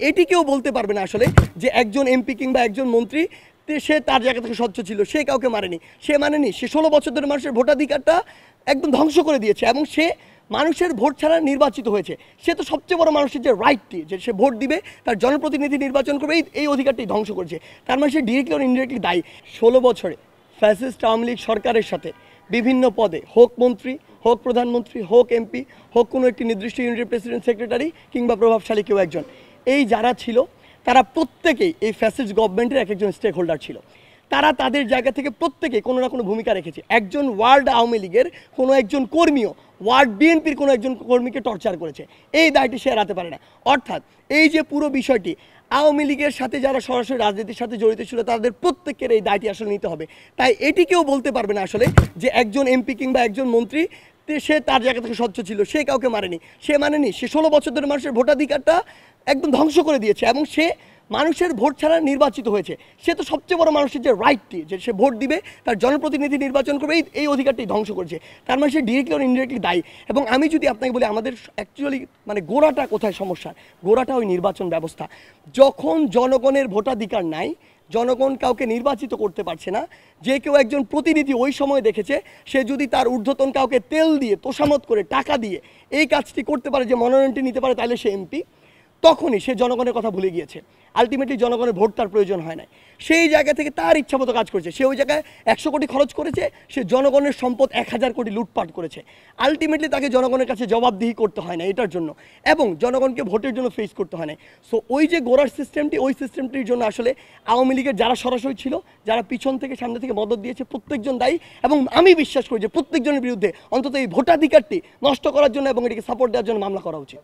এটি কেউ বলতে পারবে না আসলে যে একজন এমপি কিংবা একজন মন্ত্রী সে তার জায়গা থেকে স্বচ্ছ ছিল, সে কাউকে মারেনি, সে 16 বছর ধরে মানুষের ভোটাধিকারটা একদম ধ্বংস করে দিয়েছে এবং সে মানুষের ভোট ছাড়া নির্বাচিত হয়েছে। সে তো সবচেয়ে বড় মানুষের যে রাইটটি, যে সে ভোট দিবে, তার জনপ্রতিনিধি নির্বাচন করবে, এই অধিকারটি ধ্বংস করেছে। তার মানে সে ডিরেক্টলি আর ইনডিরেক্টলি দায়ী। 16 বছরে ফ্যাসিস্ট আওয়ামী লীগ সরকারের সাথে বিভিন্ন পদে, হোক মন্ত্রী, হোক প্রধানমন্ত্রী, হোক এমপি, হোক কোনো একটি নির্দিষ্ট ইউনিটের প্রেসিডেন্ট সেক্রেটারি কিংবা প্রভাবশালী কেউ একজন, এই যারা ছিল তারা প্রত্যেকেই এই ফ্যাসিস্ট গভর্নমেন্টের এক একজন স্টেক হোল্ডার ছিল। তারা তাদের জায়গা থেকে প্রত্যেকেই কোনো না কোনো ভূমিকা রেখেছে। একজন ওয়ার্ড আওয়ামী লীগের কোনো একজন কর্মীও ওয়ার্ড বিএনপির কোনো একজন কর্মীকে টর্চার করেছে, এই দায়টি সে এড়াতে পারে না। অর্থাৎ এই যে পুরো বিষয়টি, আওয়ামী লীগের সাথে যারা সরাসরি রাজনীতির সাথে জড়িত ছিল তাদের প্রত্যেকের এই দায়টি আসলে নিতে হবে। তাই এটি কেউ বলতে পারবে না আসলে যে একজন এমপি কিংবা একজন মন্ত্রী সে তার জায়গা থেকে স্বচ্ছ ছিল, সে কাউকে মারেনি, সে 16 বছর ধরে মানুষের ভোটাধিকারটা একদম ধ্বংস করে দিয়েছে এবং সে মানুষের ভোট ছাড়া নির্বাচিত হয়েছে। সে তো সবচেয়ে বড় মানুষের যে রাইটটি, যে সে ভোট দিবে, তার জনপ্রতিনিধি নির্বাচন করবে, এই অধিকারটি ধ্বংস করেছে। তার মানে সে ডিরেক্টলি আর ইনডিরেক্টলি দায়ী। এবং আমি যদি আপনাকে বলি আমাদের অ্যাকচুয়ালি মানে গোড়াটা কোথায় সমস্যা, গোড়াটা ওই নির্বাচন ব্যবস্থা। যখন জনগণের ভোটাধিকার নাই, জনগণ কাউকে নির্বাচিত করতে পারছে না, যে কেউ একজন প্রতিনিধি ওই সময় দেখেছে সে যদি তার ঊর্ধ্বতন কাউকে তেল দিয়ে, তোষামত করে, টাকা দিয়ে এই কাজটি করতে পারে, যে মনোনয়নটি নিতে পারে, তাহলে সে এমপি। তখনই সে জনগণের কথা ভুলে গিয়েছে। আলটিমেটলি জনগণের ভোট তার প্রয়োজন হয় না, সেই জায়গা থেকে তার ইচ্ছা মতো কাজ করেছে। সে ওই জায়গায় 100 কোটি খরচ করেছে, সে জনগণের সম্পদ 1000 কোটি লুটপাট করেছে। আলটিমেটলি তাকে জনগণের কাছে জবাবদিহি করতে হয় না এটার জন্য, এবং জনগণকে ভোটের জন্য ফেস করতে হয় না। সো ওই যে গোড়ার সিস্টেমটি, ওই সিস্টেমটির জন্য আসলে আওয়ামী লীগের যারা সরাসরি ছিল, যারা পিছন থেকে সামনে থেকে মদত দিয়েছে, প্রত্যেকজন দায়ী। এবং আমি বিশ্বাস করি যে প্রত্যেকজনের বিরুদ্ধে অন্তত এই ভোটাধিকারটি নষ্ট করার জন্য এবং এটিকে সাপোর্ট দেওয়ার জন্য মামলা করা উচিত।